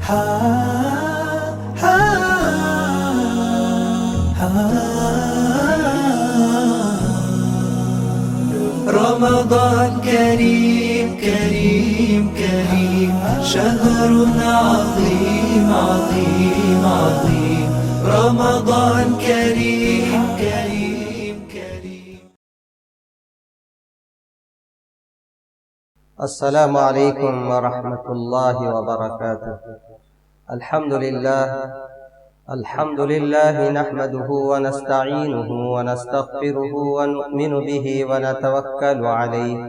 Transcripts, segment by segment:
رمضان كريم كريم كريم، شهر عظيم عظيم عظيم. رمضان كريم كريم كريم. السلام عليكم ورحمة الله وبركاته. الحمد لله نحمده ونستعينه ونستغفره ونؤمن به ونتوكل عليه،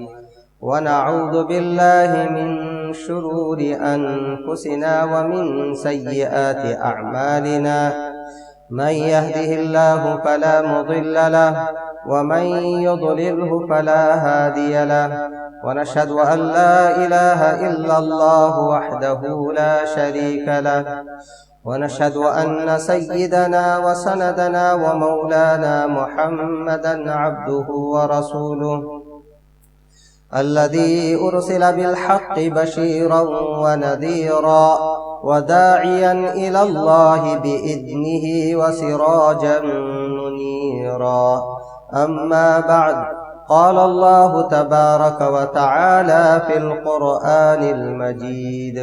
ونعوذ بالله من شرور أنفسنا ومن سيئات أعمالنا. من يهده الله فلا مضل له، ومن يضلله فلا هادي له. ونشهد أن لا إله إلا الله وحده لا شريك له، ونشهد أن سيدنا وسندنا ومولانا محمدا عبده ورسوله، الذي أرسل بالحق بشيرا ونذيرا، وداعيا إلى الله بإذنه وسراجا منيرا. أما بعد، قال الله تبارك وتعالى في القرآن المجيد: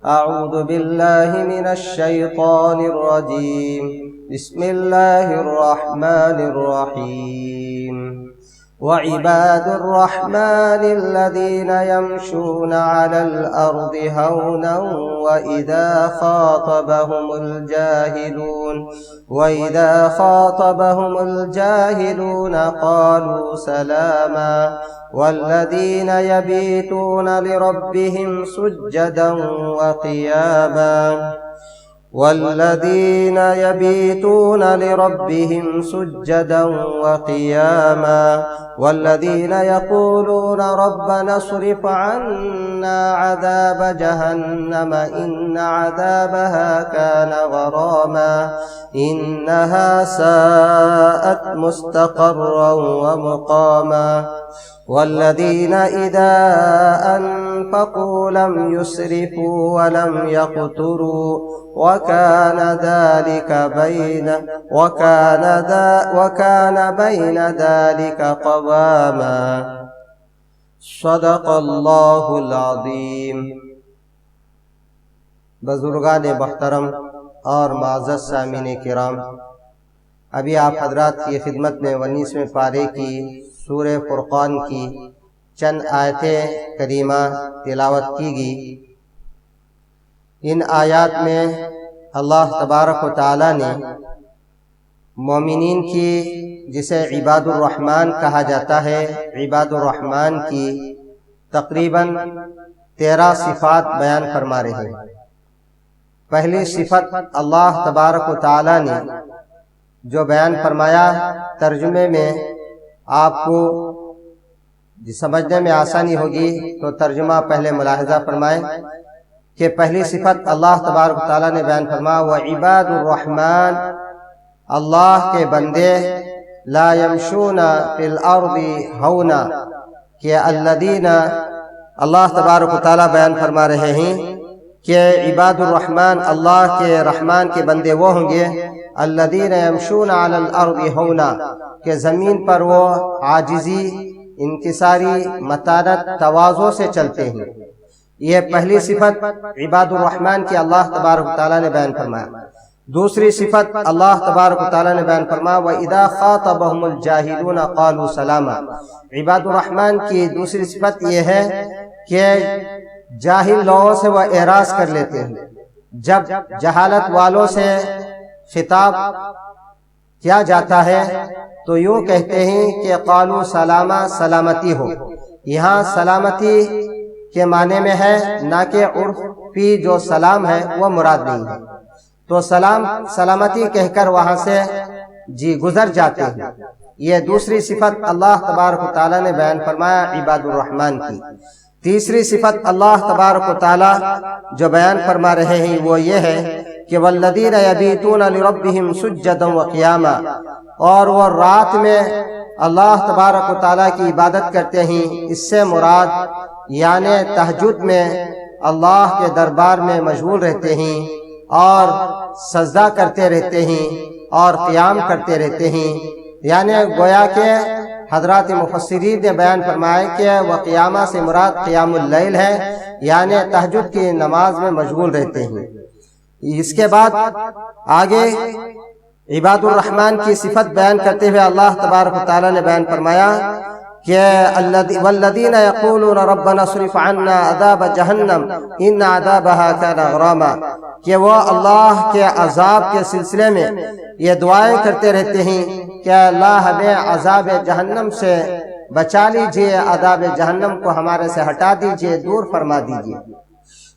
أعوذ بالله من الشيطان الرجيم. بسم الله الرحمن الرحيم. وعباد الرحمن الذين يمشون على الأرض هونا وإذا خاطبهم الجاهلون قالوا سلاما. والذين يبيتون لربهم سجدا وقياما. والذين يقولون ربنا اصرف عنا عذاب جهنم إن عذابها كان غراما إنها ساءت مستقرا ومقاما. والذين إذا أنفقوا لم يسرفوا ولم يقتروا وكان بين ذلك قواما. صدق اللہ العظیم. بزرگان محترم اور معزز سامعین کرام، ابھی آپ حضرات کی خدمت میں 19ویں پارے کی سورہ فرقان کی چند آیتیں کریمہ تلاوت کی گئی. ان آیات میں اللہ تبارک و تعالی نے مومنین کی، جسے عباد الرحمن کہا جاتا ہے، عباد الرحمن کی تقریباً 13 صفات بیان فرما رہے ہیں. پہلی صفت اللہ تبارک و تعالی نے جو بیان فرمایا، ترجمے میں آپ کو سمجھنے میں آسانی ہوگی تو ترجمہ پہلے ملاحظہ فرمائیں کہ پہلی صفت اللہ تبارک و تعالیٰ نے بیان فرمایا: وعباد الرحمن، اللہ کے بندے، لا یمشون فی الارض ہونا، کہ الذین، اللہ تبارک و تعالیٰ بیان فرما رہے ہیں کہ عباد الرحمن، اللہ کے رحمان کے بندے وہ ہوں گے الذین یمشون علی الارض ہونا، کہ زمین پر وہ عاجزی، انکساری، متانت، تواضع سے چلتے ہیں. یہ پہلی صفت عباد الرحمن کی اللہ تبارک و تعالیٰ نے بیان فرمایا. دوسری صفت اللہ تبارک و تعالیٰ نے بیان فرمایا: وَإِذَا خَاطَبَهُمُ الْجَاهِلُونَ قَالُوا سَلَامًا. عباد الرحمن کی دوسری صفت یہ ہے کہ جاہل لوگوں سے وہ اعراض کر لیتے ہیں. جب جہالت والوں سے خطاب کیا جاتا ہے تو یوں کہتے ہیں کہ قالوا سلاما، سلامتی ہو. یہاں سلامتی کے معنی میں ہے، نہ کہ عرفی جو سلام ہے وہ مراد نہیں ہے. تو سلامتی کہہ کر وہاں سے گزر جاتے ہیں. یہ دوسری صفت اللہ تبارک و تعالیٰ نے بیان فرمایا عباد الرحمن کی. تیسری صفت اللہ تبارک و تعالیٰ جو بیان فرما رہے ہیں وہ یہ ہے کہ والذین یبیتون لربہم سجدا وقیاما، اور وہ رات میں اللہ تبارک و تعالیٰ کی عبادت کرتے ہیں. اس سے مراد یعنی تہجد میں اللہ کے دربار میں مشغول رہتے ہیں اور سجدہ کرتے رہتے ہیں اور قیام کرتے رہتے ہیں، یعنی گویا کہ حضرات مفسرین نے بیان فرمایا کہ وہ قیامہ سے مراد قیام اللیل ہے، یعنی تہجد کی نماز میں مشغول رہتے ہیں۔ اس کے بعد آگے عباد الرحمن کی صفت بیان کرتے ہوئے اللہ تبارک و تعالیٰ نے بیان فرمایا کہ والذین یقولون ربنا اصرف عنا عذاب جہنم ان عذابها کان غراما، کہ وہ اللہ کے عذاب کے سلسلے میں یہ دعائیں کرتے رہتے ہیں کہ اللہ ہمیں عذاب جہنم سے بچا لیجئے، عذاب جہنم کو ہمارے سے ہٹا دیجئے، دور فرما دیجئے۔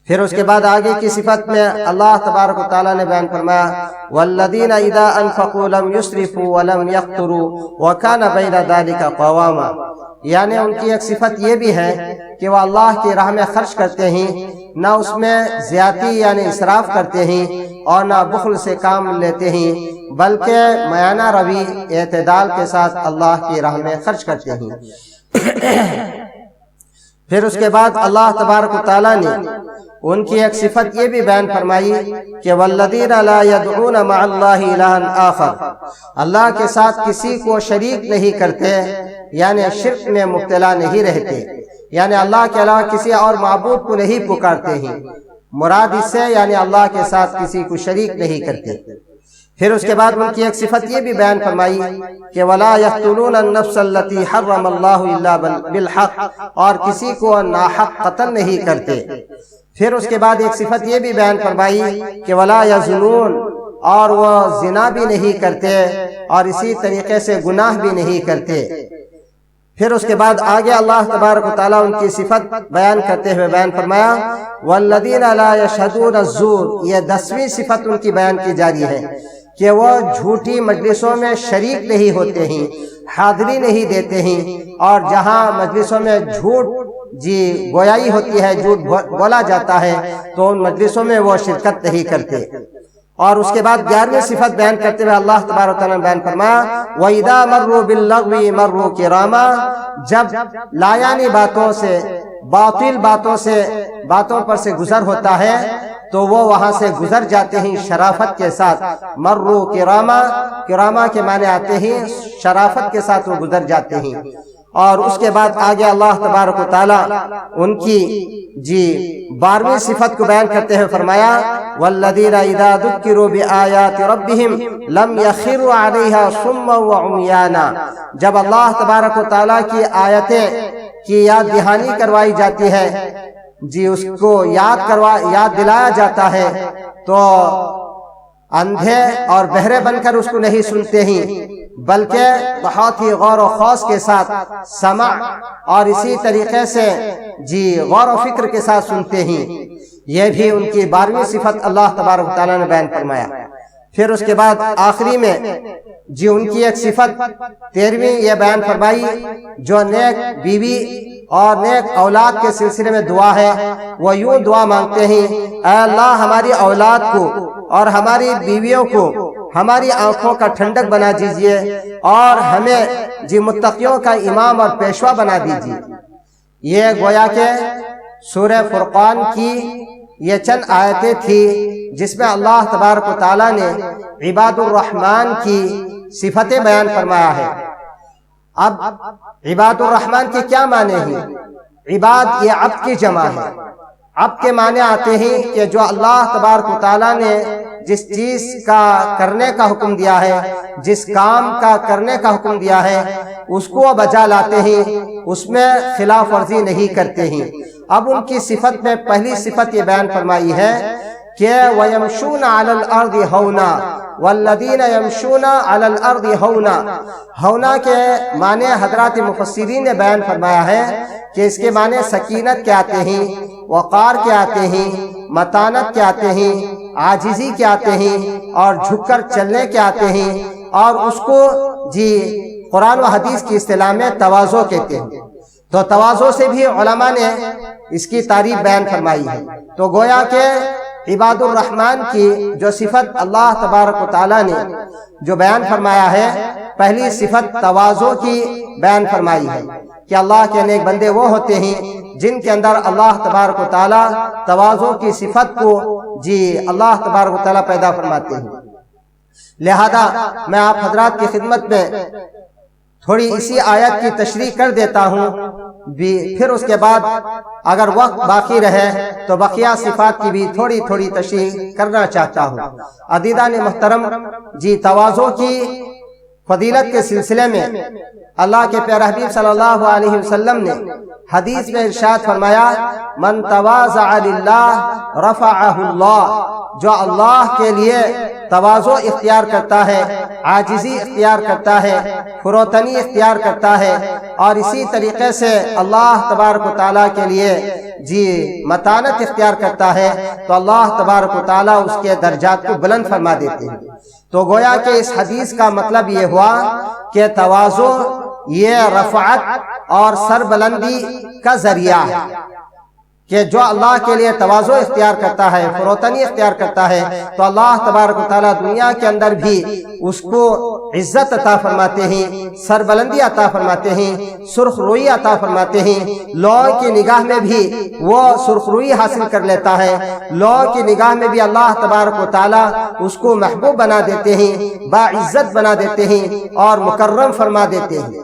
پھر اس کے بعد آگے کی صفت میں اللہ تبارک و تعالیٰ نے بیان فرمایا والذین اذا انفقوا لم یسرفوا ولم یقتروا وکان بین ذلک قواما، یعنی ان کی ایک صفت یہ بھی ہے کہ وہ اللہ کی راہ میں خرچ کرتے ہیں، نہ اس میں زیادتی یعنی اسراف کرتے ہیں اور نہ بخل سے کام لیتے ہیں، بلکہ میانہ روی اعتدال کے ساتھ اللہ کی راہ میں خرچ کرتے ہیں۔ پھر اس کے بعد اللہ تبارک و تعالیٰ نے ان کی ایک صفت یہ بھی بیان فرمائی کہ والذین لا یدعون مع اللہ الہا آخر، اللہ کے ساتھ کسی کو شریک نہیں کرتے، یعنی شرک میں مبتلا نہیں رہتے، یعنی اللہ کے علاوہ کسی اور معبود کو نہیں پکارتے ہیں، مراد اس سے یعنی اللہ کے ساتھ کسی کو شریک نہیں کرتے۔ پھر اس کے بعد ان کی ایک صفت یہ بھی بیان فرمائی کہ وَلَا يَقْتُلُونَ النَّفْسَ الَّتِي حَرَّمَ اللَّهُ إِلَّا بِالْحَقِّ، اور کسی کو ناحق قتل نہیں کرتے۔ پھر اس کے بعد ایک صفت یہ بھی بیان فرمائی کہ وَلَا يَزْنُونَ، اور وہ زنا بھی نہیں کرتے اور اسی طریقے سے گناہ بھی نہیں کرتے۔ پھر اس کے بعد آگے اللہ تبارک و تعالیٰ ان کی صفت بیان کرتے ہوئے بیان فرمایا وَالَّذِينَ لَا يَشْهَدُونَ الزُّورَ، یہ 10ویں صفت ان کی بیان کی جاری ہے کہ وہ جھوٹی مجلسوں میں شریک نہیں ہوتے ہیں، حاضری نہیں دیتے ہیں، اور جہاں مجلسوں میں جھوٹ گویائی ہوتی ہے، جھوٹ بولا جاتا ہے، تو ان مجلسوں میں وہ شرکت نہیں کرتے۔ اور اس کے بعد 11ویں صفت بیان کرتے ہوئے اللہ تبارک و تعالیٰ نے بیان فرمایا وَإِذَا مَرُّوا بِاللَّغْوِ مَرُّوا كِرَامًا، جب لایانی باتوں سے، باطل باتوں پر سے گزر ہوتا ہے تو وہ وہاں سے گزر جاتے ہیں شرافت کے ساتھ۔ مروا کراما، کراما کے معنی آتے ہیں شرافت کے ساتھ وہ گزر جاتے ہیں۔ اور اس کے بعد آگے اللہ تبارک و تعالیٰ ان کی 12ویں صفت کو بیان کرتے ہوئے فرمایا والذین اذا ذکروا بآیات ربہم لم یخروا علیہا صما وعمیانا، جب اللہ تبارک و تعالیٰ کی آیتیں کی یاد دہانی کروائی جاتی ہے، اس کو یاد دلایا جاتا ہے، تو اندھے اور بہرے بن کر اس کو نہیں سنتے ہیں، بلکہ بہت ہی غور و خوض کے ساتھ سمع اور اسی طریقے سے غور و فکر کے ساتھ سنتے ہیں۔ یہ بھی ان کی 12ویں صفت اللہ تبارک و تعالیٰ نے بیان فرمایا۔ پھر اس کے بعد آخری میں ان کی ایک صفت 13ویں یہ بیان فرمائی جو نیک بیوی اور نیک اولاد کے سلسلے میں دعا ہے، وہ یوں دعا مانگتے ہیں اے اللہ ہماری اولاد کو اور ہماری بیویوں کو ہماری آنکھوں کا ٹھنڈک بنا دیجئے اور ہمیں متقیوں کا امام اور پیشوا بنا دیجئے۔ یہ گویا کہ سورہ فرقان کی یہ چند آیتیں تھی جس میں اللہ تبارک و تعالیٰ نے عباد الرحمن کی صفتیں بیان فرمایا ہے۔ اب عباد الرحمن کے کیا معنی ہیں؟ عباد یہ عبد کی جمع ہے۔ عبد کے معنی آتے ہیں کہ جو اللہ تبارک و تعالیٰ نے جس چیز کا کرنے کا حکم دیا ہے، جس کام کا کرنے کا حکم دیا ہے، اس کو بجا لاتے ہیں، اس میں خلاف ورزی نہیں کرتے ہیں۔ اب ان کی صفت میں پہلی صفت یہ بیان فرمائی ہے کہ وَيَمْشُونَ عَلَى الْأَرْضِ هَوْنًا وَالَّذِينَ يَمْشُونَ عَلَى الْأَرْضِ هَوْنًا، ہونا کے معنی حضرات مفسرین نے بیان فرمایا ہے کہ اس کے معنی سکینت کے آتے ہیں، وقار کے آتے ہیں، متانت کے آتے ہیں، عاجزی کے آتے ہیں اور جھک کر چلنے کے آتے ہیں، اور اس کو قرآن و حدیث کی اصطلاح میں تواضع کہتے ہیں۔ تو تواضع سے بھی علماء نے اس کی تعریف بیان فرمائی ہے۔ تو گویا کہ عباد الرحمن کی جو صفت اللہ تبارک و تعالیٰ نے جو بیان فرمایا ہے، پہلی صفت تواضع کی بیان فرمائی ہے کہ اللہ کے نیک بندے وہ ہوتے ہیں جن کے اندر اللہ تبارک و تعالیٰ تواضع کی صفت کو اللہ تبارک و تعالیٰ پیدا فرماتے ہیں۔ لہذا میں آپ حضرات کی خدمت میں تھوڑی اسی آیت کی تشریح کر دیتا ہوں، پھر اس کے بعد اگر وقت باقی رہے تو بقیہ صفات کی بھی تھوڑی تھوڑی تشریح کرنا چاہتا ہوں۔ عزیزان محترم، تواضع کی فضیلت کے سلسلے میں اللہ کے پیارے حبیب صلی اللہ علیہ وسلم نے حدیث میں ارشاد فرمایا، من تواضع للہ رفعہ اللہ، جو اللہ کے لیے تواضع اختیار کرتا ہے، عاجزی اختیار کرتا ہے، فروتنی اختیار کرتا ہے، اور اسی طریقے سے اللہ تبارک و تعالیٰ کے لیے متانت اختیار کرتا ہے، تو اللہ تبارک و تعالیٰ اس کے درجات کو بلند فرما دیتے ہیں۔ تو گویا کہ اس حدیث کا مطلب یہ ہوا کہ تواضع یہ رفعت اور سربلندی کا ذریعہ ہے، کہ جو اللہ کے لیے تواضع اختیار کرتا ہے، فروتنی اختیار کرتا ہے، تو اللہ تبارک و تعالیٰ دنیا کے اندر بھی اس کو عزت عطا فرماتے ہیں، سربلندی عطا فرماتے ہیں، سرخ روئی عطا فرماتے ہیں، لوگوں کی نگاہ میں بھی وہ سرخ روئی حاصل کر لیتا ہے، لوگوں کی نگاہ میں بھی اللہ تبارک و تعالیٰ اس کو محبوب بنا دیتے ہیں، باعزت بنا دیتے ہیں اور مکرم فرما دیتے ہیں۔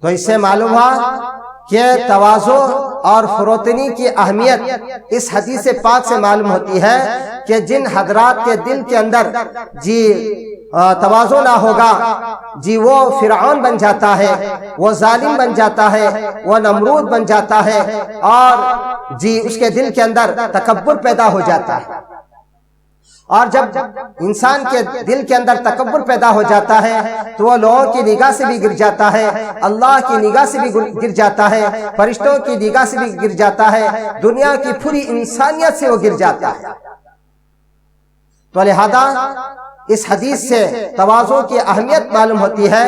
تو اس سے معلوم ہوا کہ تواضع اور فروتنی کی اہمیت اس حدیث پاک سے معلوم ہوتی ہے کہ جن حضرات کے دل کے اندر تواضع نہ ہوگا وہ فرعون بن جاتا ہے، وہ ظالم بن جاتا ہے، وہ نمرود بن جاتا ہے، اور اس کے دل کے اندر تکبر پیدا ہو جاتا ہے۔ اور جب انسان کے دل کے اندر تکبر پیدا ہو جاتا ہے تو وہ لوگوں کی نگاہ سے بھی گر جاتا ہے، اللہ کی نگاہ سے بھی گر جاتا ہے، فرشتوں کی نگاہ سے بھی گر جاتا ہے، دنیا کی پوری انسانیت سے وہ گر جاتا ہے۔ تو لہذا اس حدیث سے تواضع کی اہمیت معلوم ہوتی ہے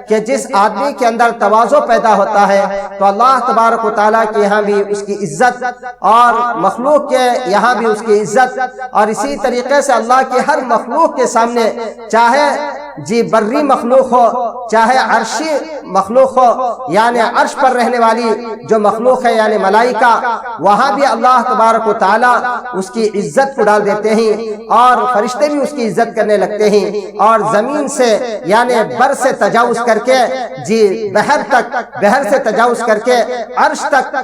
کہ جس آدمی کے اندر تواضع پیدا ہوتا ہے تو اللہ تبارک و تعالیٰ کے یہاں بھی اس کی عزت، اور مخلوق کے یہاں بھی اس کی عزت، اور اسی طریقے سے اللہ کے ہر مخلوق کے سامنے، چاہے بری مخلوق ہو، چاہے عرشی مخلوق ہو، یعنی عرش پر رہنے والی جو مخلوق ہے یعنی ملائکہ، وہاں بھی اللہ تبارک و تعالیٰ اس کی عزت کو ڈال دیتے ہیں، اور فرشتے بھی اس کی عزت کرنے لگتے ہیں، اور زمین سے یعنی بر سے تجاوز کر کے بحر سے تجاوز کر کے عرش تک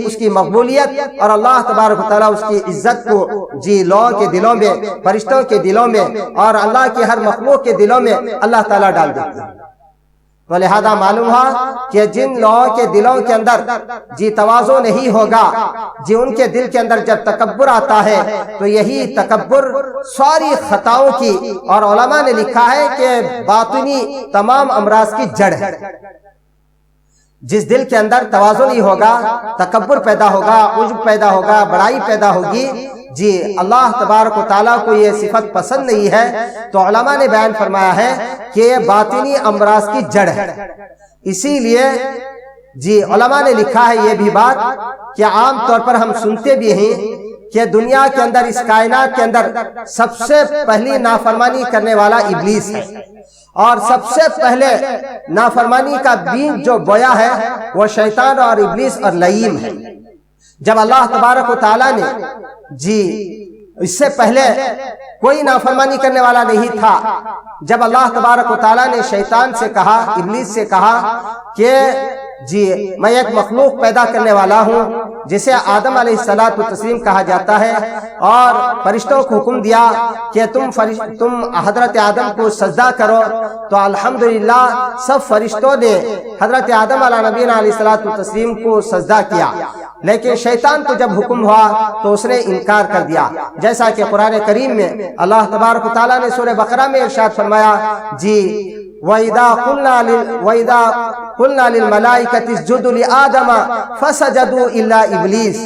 اس کی مقبولیت اور اللہ تبارک و تعالیٰ اس کی عزت کو لوگوں کے دلوں میں، فرشتوں کے دلوں میں، اور اللہ کے ہر مخلوق کے دلوں میں اللہ تعالیٰ ڈال دیتے ہیں۔ تو لہذا معلوم ہوا کہ جن لوگوں کے دلوں کے اندر تواضع نہیں ہوگا، ان کے دل کے اندر جب تکبر آتا ہے تو یہی تکبر ساری خطاؤں کی، اور علماء نے لکھا ہے کہ باطنی تمام امراض کی جڑ ہے۔ جس دل کے اندر تواضع نہیں ہوگا، تکبر پیدا ہوگا، عجب پیدا ہوگا، بڑائی پیدا ہوگی، اللہ تبارک و تعالیٰ کو یہ صفت پسند نہیں ہے، تو علماء نے بیان فرمایا ہے کہ یہ باطنی امراض کی جڑ ہے۔ اسی لیے علماء نے لکھا ہے یہ بھی بات کہ عام طور پر ہم سنتے بھی ہیں کہ دنیا کے اندر، اس کائنات کے اندر سب سے پہلی نافرمانی کرنے والا ابلیس ہے، اور سب سے پہلے نافرمانی کا بیج جو بویا ہے وہ شیطان اور ابلیس اور لعین ہے۔ جب اللہ تبارک و تعالیٰ نے اس سے پہلے کوئی نافرمانی کرنے والا نہیں تھا، جب اللہ تبارک و تعالیٰ نے شیطان سے کہا، ابلیس سے کہا کہ میں ایک مخلوق پیدا کرنے والا ہوں جسے آدم علیہ السلام کہا جاتا ہے، اور فرشتوں کو حکم دیا کہ تم حضرت آدم کو سجدہ کرو، تو الحمدللہ سب فرشتوں نے حضرت آدم علیہ السلام کو سجدہ کیا، لیکن شیطان کو جب حکم ہوا تو اس نے انکار کر دیا، جیسا کہ قرآن کریم میں اللہ تبارک و تعالیٰ نے سورہ بقرہ میں ارشاد فرمایا، وَإِذَا قُلْنَا لِلْمَلَائِكَةِ اسْجُدُوا لِآدَمَ فَسَجَدُوا إِلَّا إِبْلِيسَ،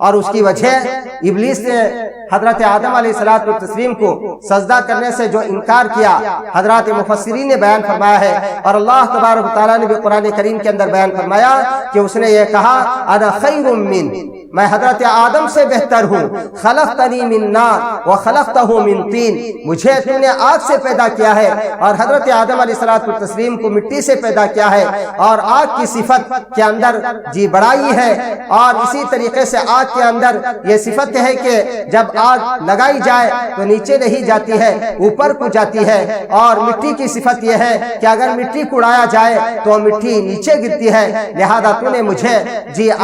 اور اس کی وجہ ابلیس نے حضرت آدم علیہ السلام کو سجدہ کرنے سے جو انکار کیا، حضرات مفسرین نے بیان فرمایا ہے، اور اللہ تبارک و تعالیٰ نے بھی قرآن کریم کے اندر بیان فرمایا کہ اس نے یہ کہا انا خیر من، میں حضرت آدم سے بہتر ہوں، خلقتنی من نار وخلقتہ من طین، مجھے تم نے آگ سے پیدا کیا ہے اور حضرت آدم علیہ الصلوۃ والتسلیم کو مٹی سے پیدا کیا ہے، اور آگ کی صفت کے اندر بڑائی ہے، اور اسی طریقے سے آگ کے اندر یہ صفت ہے کہ جب آگ لگائی جائے تو نیچے نہیں جاتی ہے، اوپر کو جاتی ہے، اور مٹی کی صفت یہ ہے کہ اگر مٹی کو اڑایا جائے تو مٹی نیچے گرتی ہے، لہذا تو نے مجھے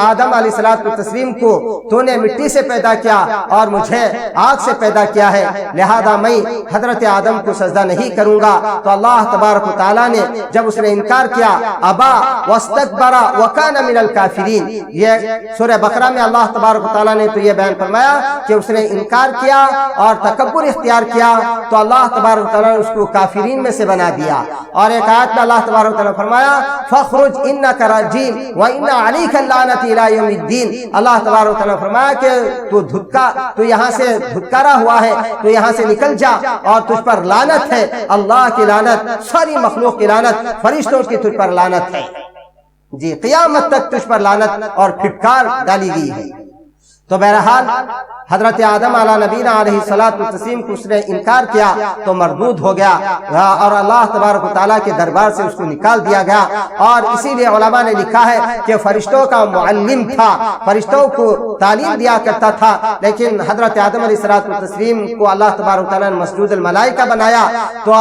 آدم علیہ الصلوۃ والتسلیم کو تو نے مٹی سے پیدا کیا اور مجھے آگ سے پیدا کیا ہے، لہذا میں حضرت آدم کو سجدہ نہیں کروں گا۔ تو اللہ تبارک و تعالیٰ نے جب اس نے انکار کیا، ابا واستکبر وکان من الکافرین، یہ سورہ بقرہ میں اللہ تبارک و تعالیٰ نے تو یہ بیان فرمایا کہ اس نے انکار کیا اور تکبر اختیار کیا، تو اللہ تبارک و تعالیٰ نے اس کو کافرین میں سے بنا دیا۔ اور ایک آیت میں اللہ تبارک و تعالیٰ نے فرمایا فخرج انک رجیم وان علیک اللعنۃ الی یوم الدین، اللہ تبارک و تعالیٰ نے فرمایا کہ تو یہاں سے دھتکارا ہوا ہے، تو یہاں سے نکل جا اور تجھ پر لعنت ہے، اللہ کی لعنت، ساری مخلوق کی لعنت، فرشتوں کی تجھ پر لعنت ہے، قیامت تک تجھ پر لعنت اور پھٹکار ڈالی گئی ہے۔ تو بہرحال حضرت آدم علیہ نبینا علیہ الصلوۃ والتسلیم کو اس نے انکار کیا تو مردود ہو گیا، اور اللہ تبارک و تعالیٰ کے دربار سے اس کو نکال دیا گیا۔ اور اسی لیے علماء نے لکھا ہے کہ فرشتوں کا معلم تھا، فرشتوں کو تعلیم دیا کرتا تھا، لیکن حضرت آدم علیہ الصلوۃ والتسلیم کو اللہ تبارک و تعالیٰ نے مسجود الملائکہ بنایا، تو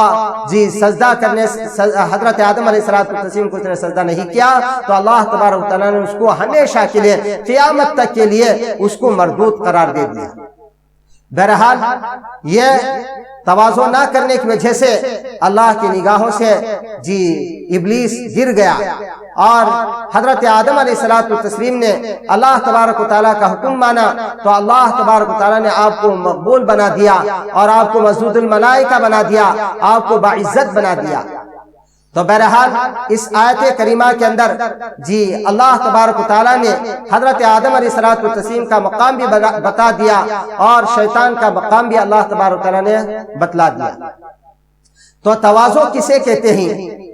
سجدہ کرنے حضرت آدم علیہ الصلوۃ والتسلیم کو اس نے سجدہ نہیں کیا، تو اللہ تبارک و تعالیٰ نے اس کو ہمیشہ کے لیے قیامت تک کے لیے اس کو مردود قرار دے دیا۔ بہرحال یہ تواضع نہ کرنے کی وجہ سے اللہ کی نگاہوں سے ابلیس گر گیا، اور حضرت آدم علیہ الصلوۃ والتسلیم نے اللہ تبارک و تعالیٰ کا حکم مانا، تو اللہ تبارک و تعالیٰ نے آپ کو مقبول بنا دیا اور آپ کو مسجود الملائکہ بنا دیا، آپ کو باعزت بنا دیا۔ تو بہرحال اس آیت کریمہ کے اندر اللہ تبارک و تعالیٰ نے حضرت آدم علیہ الصلوۃ والتسلیم کا مقام بھی بتا دیا اور شیطان کا مقام بھی اللہ تبارک و تعالیٰ نے بتلا دیا۔ تو تواضع کسے کہتے ہیں؟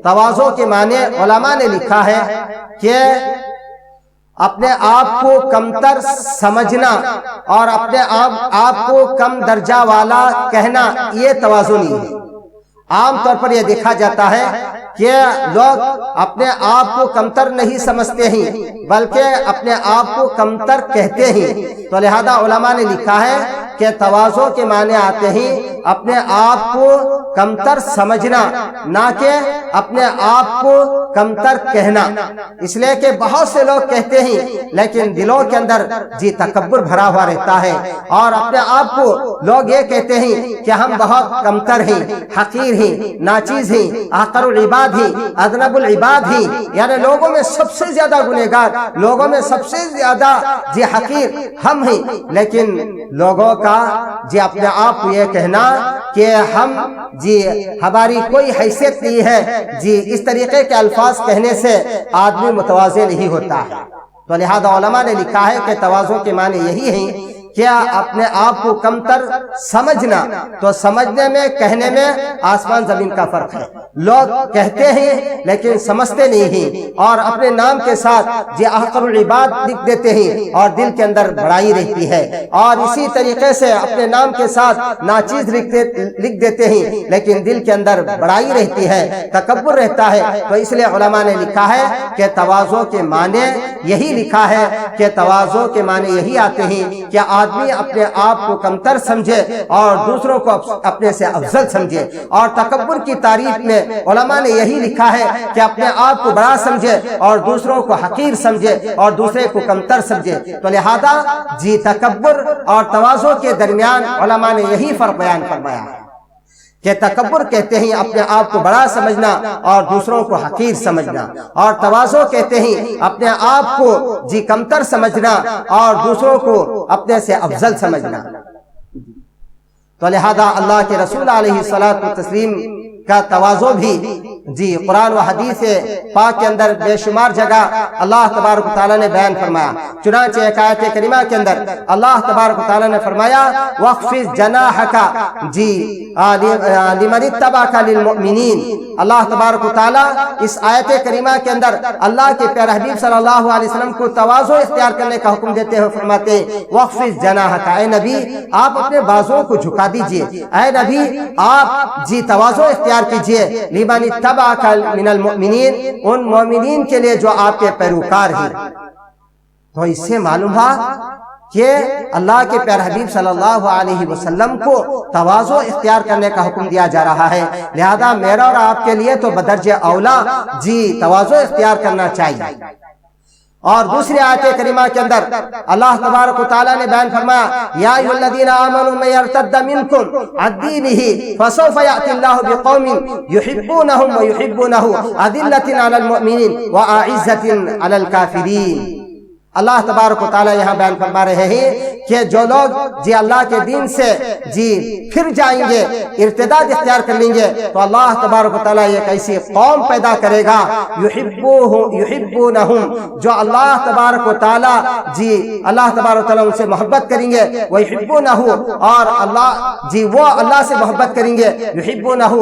تواضع کے معنی علماء نے لکھا ہے کہ اپنے آپ کو کمتر سمجھنا اور اپنے آپ کو کم درجہ والا کہنا، یہ تواضع نہیں ہے۔ عام طور پر یہ دیکھا جاتا ہے کہ لوگ اپنے آپ کو کمتر نہیں سمجھتے ہیں بلکہ اپنے آپ کو کمتر کہتے ہیں، تو لہذا علماء نے لکھا ہے کہ تواضع کے معنی آتے ہیں اپنے آپ کو کمتر سمجھنا، نہ کہ اپنے آپ کو کمتر کہنا، اس لیے کہ بہت سے لوگ کہتے ہیں لیکن دلوں کے اندر تکبر بھرا ہوا رہتا ہے، اور اپنے آپ کو لوگ یہ کہتے ہیں کہ ہم بہت کمتر ہیں، حقیر ہیں، ناچیز ہیں، احقر العباد ہیں، اذنب العباد ہیں، یعنی لوگوں میں سب سے زیادہ گنہگار، لوگوں میں سب سے زیادہ حقیر ہم ہیں۔ لیکن لوگوں کا اپنے آپ کو یہ کہنا کہ ہم ہماری کوئی حیثیت نہیں ہے، اس طریقے کے الفاظ کہنے سے آدمی متواضع نہیں ہوتا ہے۔ تو لہذا علماء نے لکھا ہے کہ تواضع کے معنی یہی ہیں کیا اپنے آپ کو کمتر سمجھنا، تو سمجھنے میں کہنے میں آسمان زمین کا فرق ہے۔ لوگ کہتے ہیں لیکن سمجھتے نہیں ہیں، اور اپنے نام کے ساتھ احقر العباد لکھ دیتے ہیں اور دل کے اندر بڑائی رہتی ہے، اور اسی طریقے سے اپنے نام کے ساتھ ناچیز لکھ دیتے ہیں لیکن دل کے اندر بڑائی رہتی ہے، تکبر رہتا ہے۔ تو اس لیے علماء نے لکھا ہے کہ تواضع کے معنی یہی لکھا ہے کہ تواضع کے معنی یہی آتے ہیں کہ آدمی اپنے آپ کو کمتر سمجھے اور دوسروں کو اپنے سے افضل سمجھے، اور تکبر کی تعریف میں علماء نے یہی لکھا ہے کہ اپنے آپ کو بڑا سمجھے اور دوسروں کو حقیر سمجھے اور دوسرے کو کمتر سمجھے۔ تو لہذا تکبر اور تواضع کے درمیان علماء نے یہی فرق بیان فرمایا ہے کہ تکبر کہتے ہیں اپنے آپ کو بڑا سمجھنا اور دوسروں کو حقیر سمجھنا، اور تواضع کہتے ہیں اپنے آپ کو کمتر سمجھنا اور دوسروں کو اپنے سے افضل سمجھنا۔ تو لہذا اللہ کے رسول علیہ الصلوۃ والتسلیم کا تواضع بھی جی قرآن و حدیث پاک کے اندر بے شمار جگہ اللہ تبارک و تعالیٰ نے بیان فرمایا۔ چنانچہ ایک آیت کریمہ کے اندر اللہ تبارک و تعالیٰ نے فرمایا وَاخْفِضْ جَنَاحَكَ جی لِمَنِ اتَّبَعَكَ لِلْمُؤْمِنِينَ۔ اللہ تبارک و تعالیٰ اس آیت کریمہ کے اندر اللہ کے پیارے حبیب صلی اللہ علیہ وسلم کو تواضع اختیار کرنے کا حکم دیتے ہوئے فرماتے ہیں وَاخْفِضْ جَنَاحَكَ، اے نبی آپ اپنے بازوں کو جھکا دیجئے، اے نبی آپ جی تواضع اختیار کیجئے لِمَنِ اتَّبَعَكَ مِنَ الْمُؤْمِنِينَ، ان مومنین کے لیے جو آپ کے پیروکار ہیں۔ تو اس سے معلوم ہوا کہ اللہ کے پیارے حبیب صلی اللہ علیہ وسلم کو تواضع اختیار کرنے کا حکم دیا جا رہا ہے، لہذا میرا اور آپ کے لیے تو بدرجہ اولا جی تواضع اختیار کرنا چاہیے۔ اور دوسری آیت کریمہ کے اندر اللہ تبارک و تعالیٰ نے بیان فرمایا یا ایھا الذین آمنوا من یرتد منکم عن دینہ فسوف یأتی اللہ بقوم یحبونہم ویحبونہ اذلۃ علی المؤمنین واعزۃ علی الکافرین۔ اللہ تبارک و تعالیٰ یہاں بیان فرما رہے ہیں کہ جو لوگ جی اللہ کے دین سے جی پھر جائیں گے، ارتداد اختیار کر لیں گے، تو اللہ تبارک و تعالیٰ ایک ایسی قوم پیدا کرے گا یحبونہم، جو اللہ تبارک و تعالیٰ جی اللہ تبارک و تعالیٰ ان سے محبت کریں گے، ویحبونہ، اور اللہ جی وہ اللہ سے محبت کریں گے، یحبونہ،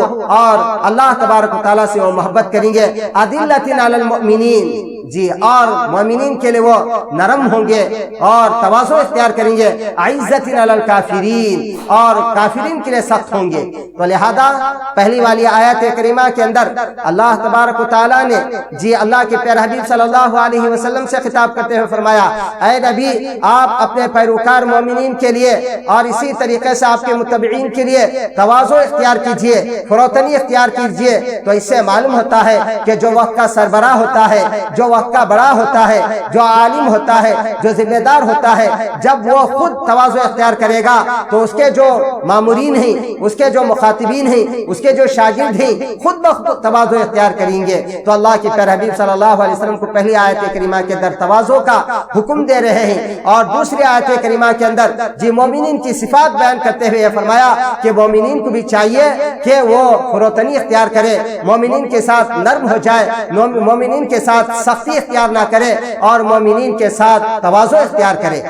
اور اللہ تبارک و تعالیٰ سے وہ محبت کریں گے، اذلۃ علی المؤمنین، جی اور مومنین کے لیے وہ نرم ہوں گے اور تواضع اختیار کریں گے، عزت علی الکافرین، اور کافرین کے لیے سخت ہوں گے۔ تو لہذا پہلی والی آیت کریمہ کے اندر اللہ تبارک و تعالیٰ نے جی اللہ کے پیارے حبیب صلی اللہ علیہ وسلم سے خطاب کرتے ہوئے فرمایا اے نبی آپ اپنے پیروکار مومنین کے لیے اور اسی طریقے سے آپ کے متبعین کے لیے تواضع اختیار کیجئے، فروتنی اختیار کیجئے۔ تو اس سے معلوم ہوتا ہے کہ جو وقت کا سربراہ ہوتا ہے، جو وقت کا بڑا ہوتا ہے، جو عالم ہوتا ہے، جو ذمہ دار ہوتا ہے، جب وہ خود تواضع اختیار کرے گا تو اس کے جو مامورین ہیں، اس کے جو مخاطبین ہیں، اس کے جو شاگرد ہیں، خود بخود تواضع اختیار کریں گے۔ تو اللہ کے پیارے حبیب صلی اللہ علیہ وسلم کو پہلی آیت کریمہ کے اندر تواضع کا حکم دے رہے ہیں، اور دوسری آیت کریمہ کے اندر جی مومنین کی صفات بیان کرتے ہوئے یہ فرمایا کہ مومنین کو بھی چاہیے کہ وہ فروتنی اختیار کرے، مومنین کے ساتھ نرم ہو جائے، مومنین کے ساتھ سختی اختیار نہ کرے، اور مومنین کے ساتھ تواضع اختیار کرے۔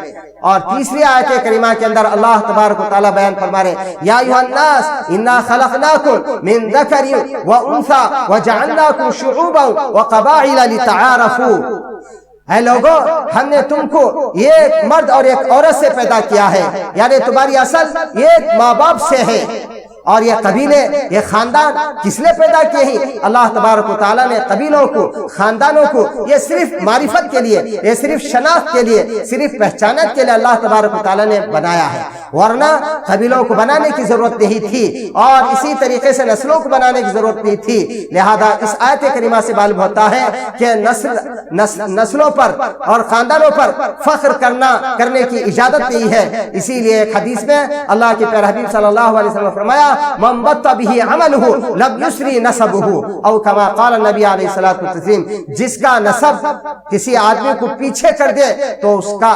اور تیسری آیت کریمہ کے اندر اللہ تبارک و تعالیٰ بیان فرما رہے یا ایھا الناس انا خلقناکم من ذکر و انثی وجعلناکم شعوبا وقبائل لتعارفوا، اے لوگو ہم نے تم کو ایک مرد اور ایک عورت سے پیدا کیا ہے، یعنی تمہاری اصل ایک ماں باپ سے ہے، اور یہ قبیلے، یہ خاندان کس لئے پیدا کیے ہیں؟ اللہ تبارک و تعالیٰ نے قبیلوں کو، خاندانوں کو یہ صرف معرفت کے لیے، یہ صرف شناخت کے لیے، صرف پہچانت کے لیے اللہ تبارک و تعالیٰ نے بنایا ہے، ورنہ قبیلوں کو بنانے کی ضرورت نہیں تھی، اور اسی طریقے سے نسلوں کو بنانے کی ضرورت نہیں تھی۔ لہذا اس آیت کریمہ سے معلوم ہوتا ہے کہ نسلوں پر اور خاندانوں پر فخر کرنے کی اجازت نہیں ہے۔ اسی لیے ایک حدیث میں اللہ کے پیارے حبیب صلی اللہ علیہ وسلم نے فرمایا من بطأ به عمله لم يسری نسبه، او کما قال النبی علیہ الصلوۃ والتسلیم، جس کا نسب کسی آدمی کو پیچھے کر دے تو اس کا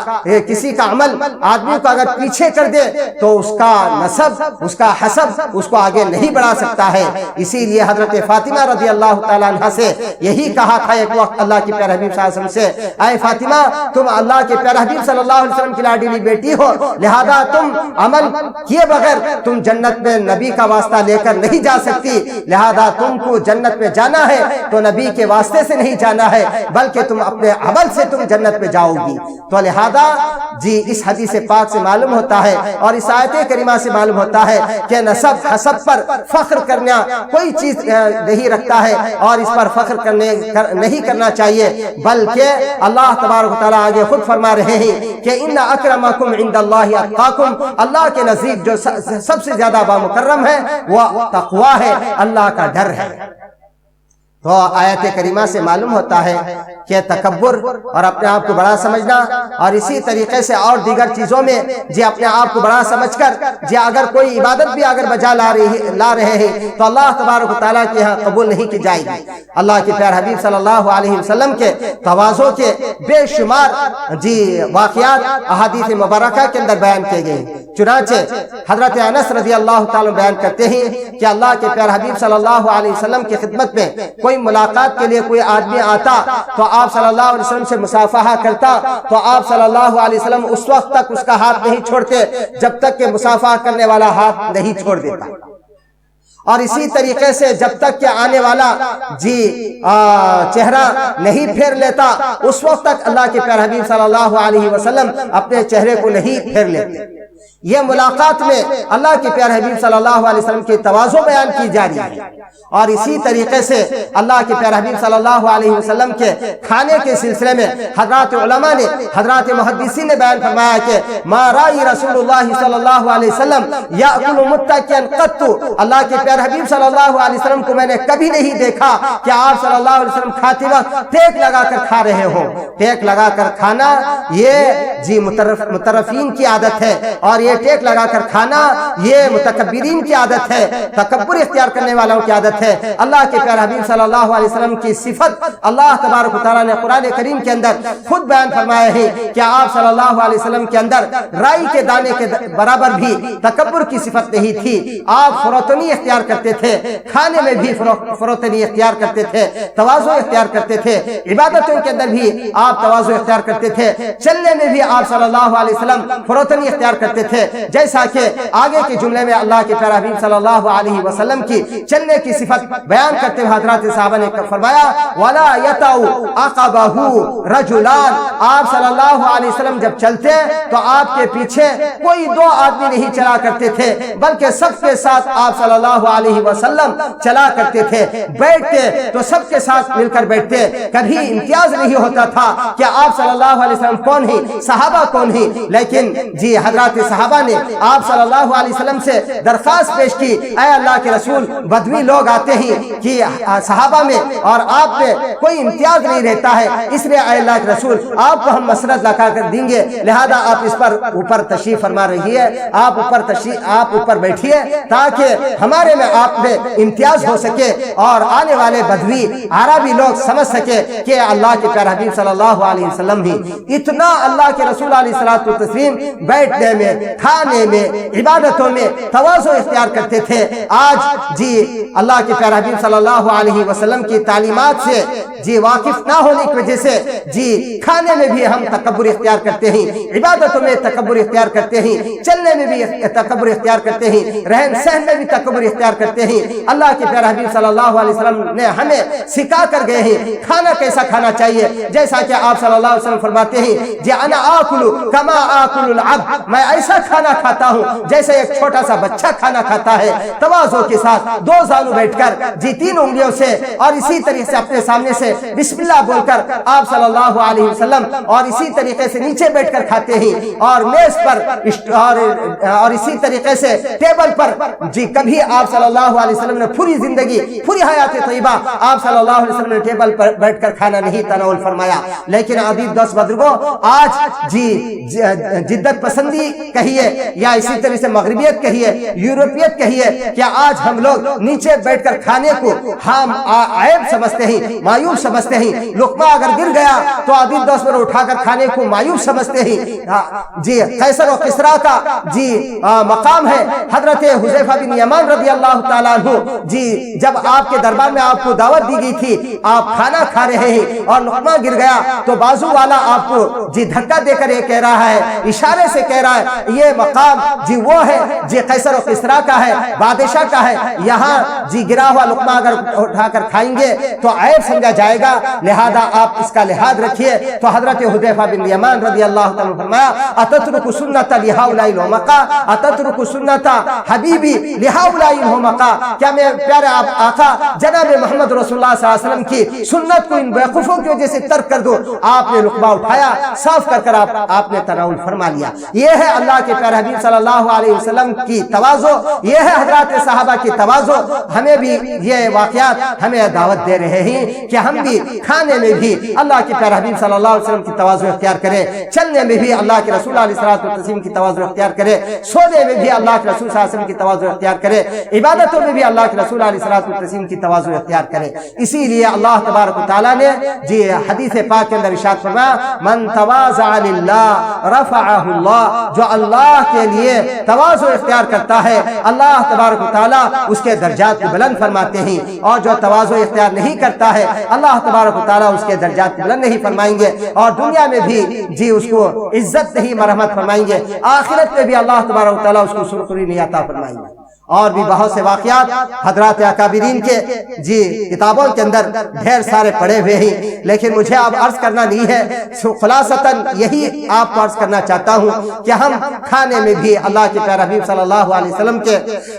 کسی کا عمل آدمی کو اگر پیچھے کر دے تو اس کا نسب، اس کا حسب اس کو آگے نہیں بڑھا سکتا ہے۔ اسی لیے حضرت فاطمہ رضی اللہ تعالیٰ عنہ سے یہی کہا تھا ایک وقت اللہ کے پیارے حبیب صلی اللہ علیہ وسلم سے اے فاطمہ تم اللہ کے پیارے حبیب صلی اللہ علیہ وسلم کی لاڈلی بیٹی ہو، لہذا تم عمل کیے بغیر تم جنت میں نبی کا واسطہ لے کر نہیں جا سکتی، لہذا تم کو جنت میں جانا ہے تو نبی کے واسطے سے نہیں جانا ہے بلکہ تم اپنے عمل سے تم جنت میں جاؤ گی۔ تو لہذا جی اس حدیث پاک سے معلوم ہوتا ہے اور اس آیت کریمہ سے معلوم ہوتا ہے کہ نسب حسب پر فخر کرنا کوئی چیز نہیں رکھتا ہے، اور اس پر فخر نہیں کرنا چاہیے، بلکہ اللہ تبارک و تعالیٰ آگے خود فرما رہے ہیں کہ ان اکرمکم عند اللہ اتقاکم، اللہ کے نزدیک جو سب سے زیادہ بامکرم ہے وہ تقوی ہے، اللہ کا ڈر ہے۔ تو آیت کریمہ سے معلوم ہوتا ہے کہ تکبر اور اپنے آپ کو بڑا سمجھنا، اور اسی طریقے سے اور دیگر چیزوں میں جی اپنے آپ کو بڑا سمجھ کر جی اگر کوئی عبادت بھی اگر بجا لا رہے ہیں تو اللہ تبارک و تعالیٰ کے یہاں قبول نہیں کی جائے گی۔ اللہ کے پیارے حبیب صلی اللہ علیہ وسلم کے تواضع کے بے شمار جی واقعات احادیث مبارکہ کے اندر بیان کیے گئے۔ چنانچہ حضرت انس رضی اللہ تعالیٰ بیان کرتے ہیں کہ اللہ کے پیارے حبیب صلی اللہ علیہ وسلم کی خدمت میں کوئی ملاقات کے لیے کوئی آدمی آتا تو آپ صلی اللہ علیہ وسلم سے مصافحہ کرتا تو آپ صلی اللہ علیہ وسلم اس وقت تک اس کا ہاتھ نہیں چھوڑتے جب تک کہ مصافحہ کرنے والا ہاتھ نہیں چھوڑ دیتا، اور اسی طریقے سے جب تک کہ آنے والا چہرہ نہیں پھیر لیتا اس وقت تک اللہ کے پیارے حبیب صلی اللہ علیہ وسلم اپنے چہرے کو نہیں پھیر لیتے۔ یہ ملاقات میں اللہ کے پیارے حبیب صلی اللہ علیہ وسلم کی تواضع بیان کی جا رہی ہے، اور اسی طریقے سے اللہ کے پیارے حبیب صلی اللہ علیہ وسلم کے کھانے کے سلسلے میں حضرات علماء نے، حضرات محدثین نے بیان فرمایا کہ ما رائی رسول اللہ صلی اللہ علیہ وسلم یأکل متکئا قط، اللہ کے پیارے حبیب صلی اللہ علیہ وسلم کو میں نے کبھی نہیں دیکھا کہ آپ صلی اللہ علیہ وسلم کھاتے وقت ٹیک لگا کر کھا رہے ہوں۔ ٹیک لگا کر کھانا یہ مترفین کی عادت ہے، اور یہ ٹیک لگا کر کھانا یہ متکبرین کی عادت ہے، تکبر اختیار کرنے والوں کی عادت ہے۔ اللہ کے پیارے حبیب صلی اللہ علیہ وسلم کی صفت اللہ تبارک و تعالیٰ نے قرآن کریم کے اندر خود بیان فرمایا ہے کہ آپ صلی اللہ علیہ وسلم کے اندر رائی کے دانے کے برابر بھی تکبر کی صفت نہیں تھی۔ آپ فروتنی اختیار کرتے تھے، کھانے میں بھی فروتنی اختیار کرتے تھے، تواضع اختیار کرتے تھے، عبادتوں کے اندر بھی آپ تواضع اختیار کرتے تھے، چلنے میں بھی آپ صلی اللہ علیہ وسلم فروتنی اختیار کرتے تھے، جیسا کہ آگے کے جملے میں اللہ کے پیارے حبیب صلی اللہ علیہ وسلم کی چلنے کی صفت بیان کرتے ہوئے حضرات صحابہ نے فرمایا وَلَا يَتَعُ عَقَبَهُ رَجُلَانِ، آپ صلی اللہ علیہ وسلم جب چلتے تو آپ کے پیچھے کوئی دو آدمی نہیں چلا کرتے تھے، بلکہ سب کے ساتھ آپ صلی اللہ علیہ وسلم چلا کرتے تھے۔ بیٹھتے تو سب کے ساتھ مل کر بیٹھتے، کبھی امتیاز نہیں ہوتا تھا کہ آپ صلی اللہ علیہ وسلم کون ہی، صحابہ کون ہی، لیکن حضرات صحابہ نے آپ صلی اللہ علیہ وسلم سے درخواست پیش کی، اے اللہ کے رسول بدوی لوگ آتے ہیں کہ صحابہ میں اور آپ میں کوئی امتیاز نہیں رہتا ہے، اس لیے اے اللہ کے رسول آپ کو ہم مسرت لگا کر دیں گے، لہذا آپ اس پر اوپر تشریف فرما رہی ہے، آپ اوپر بیٹھیے تاکہ ہمارے میں آپ میں امتیاز ہو سکے اور آنے والے بدوی عربی لوگ سمجھ سکے کہ اللہ کے پیارے حبیب صلی اللہ علیہ وسلم ہی اتنا اللہ کے رسول علیہ الصلوۃ والتسلیم بیٹھنے میں، کھانے میں، عبادتوں میں تواضع اختیار کرتے تھے۔ آج اللہ کے پیارے حبیب صلی اللہ علیہ وسلم کی تعلیمات سے واقف نہ ہونے کی وجہ سے کھانے میں بھی ہم تکبر اختیار کرتے ہیں، عبادتوں میں تکبر اختیار کرتے ہیں، چلنے میں بھی تکبر اختیار کرتے ہیں، رہن سہن میں بھی تکبر اختیار کرتے ہیں۔ اللہ کے پیارے حبیب صلی اللہ علیہ وسلم نے ہمیں سکھا کر گئے ہیں کھانا کیسا کھانا چاہیے، جیسا کہ آپ صلی اللہ علیہ وسلم فرماتے ہیں انا آکل کما آکل العبد، میں ایسا کھانا کھاتا ہوں جیسے ایک چھوٹا سا بچہ کھانا کھاتا ہے، تواضع کے ساتھ دو زانو بیٹھ کر تین انگلیوں سے اور اسی طریقے سے اپنے سامنے سے بسم اللہ بول کر آپ صلی اللہ علیہ وسلم اور اسی طریقے سے نیچے بیٹھ کر کھاتے ہیں، اور میز پر اور اسی طریقے سے ٹیبل پر کبھی آپ صلی اللہ علیہ وسلم نے پوری زندگی، پوری حیات طیبہ آپ صلی اللہ علیہ وسلم نے ٹیبل پر بیٹھ کر کھانا نہیں تناول فرمایا۔ لیکن عزیز دوست بزرگوں، آج جدت پسندی کہیے یا اسی طرح سے مغربیت کہیے، یورپیت کہیے، کہ آج ہم لوگ نیچے بیٹھ کر کھانے کو ہم عیب سمجھتے ہیں، مایوب سمجھتے ہیں، لقمہ اگر گر گیا تو عزیز دوست پر اٹھا کر کھانے کو مایوب سمجھتے ہیں۔ قیصر و کسریٰ کا مقام ہے۔ حضرت حذیفہ بن یمان رضی اللہ تعالیٰ عنہ جب آپ کے دربار میں آپ کو دعوت دی گئی تھی، آپ کھانا کھا رہے ہیں اور لقمہ گر گیا تو بازو والا آپ کو دھکا دے کر یہ کہہ رہا ہے، اشارے سے کہہ رہا ہے یہ مقام وہ ہے قیصر و کسریٰ کا ہے، بادشاہ کا ہے، یہاں گرا ہوا لقمہ اگر اٹھا کر کھائیں گے تو عیب سمجھا جائے گا، لہذا آپ اس کا لحاظ رکھیے۔ تو حضرت حذیفہ بن یمان رضی اللہ تعالیٰ فرمایا اتترک سنت لہؤلاء الحمقاء اتترک سنت حبیبی لہؤلاء الحمقاء، کیا میں پیارے آقا جناب محمد رسول اللہ صلی اللہ علیہ وسلم کی سنت کو ان بیوقوفوں کی وجہ سے ترک کر دو؟ آپ نے لقمہ اٹھایا، صاف کر کر آپ نے تناول فرما لیا۔ یہ ہے اللہ کے پیارے حبیب صلی اللہ علیہ وسلم کی تواضع، یہ ہے حضرات صحابہ کی تواضع۔ ہمیں بھی یہ واقعات ہمیں دعوت دے رہے ہیں کہ ہم بھی کھانے میں بھی اللہ کے پیارے حبیب صلی اللہ علیہ وسلم کی تواضع اختیار کریں، چلنے میں بھی اللہ کے رسول علیہ السلام کی تواضع اختیار کریں، سونے میں بھی اللہ کے رسول صلی اللہ علیہ وسلم کی تواضع اختیار کریں، عبادتوں میں بھی اللہ کے رسول علیہ السلام کی تواضع اختیار کریں۔ اسی لیے اللہ تبارک و تعالیٰ نے حدیث پاک کے اندر ارشاد فرمایا من تواضع للہ رفعہ اللہ، جو اللہ اللہ کے لیے تواضع اختیار کرتا ہے اللہ تبارک و تعالیٰ اس کے درجات کو بلند فرماتے ہیں، اور جو تواضع اختیار نہیں کرتا ہے اللہ تبارک و تعالیٰ اس کے درجات کو بلند نہیں فرمائیں گے، اور دنیا میں بھی اس کو عزت نہیں مرحمت فرمائیں گے، آخرت میں بھی اللہ تبارک و تعالیٰ اس کو سرخری نہیں عطا فرمائیں گے۔ اور بھی بہت سے واقعات حضرات اکابرین کے کتابوں کے اندر ڈھیر سارے پڑے ہوئے ہیں، لیکن مجھے اب عرض کرنا نہیں ہے، خلاصتاً یہی آپ کو عرض کرنا چاہتا ہوں کہ ہم کھانے میں بھی اللہ کے پیارے حبیب صلی اللہ علیہ وسلم کے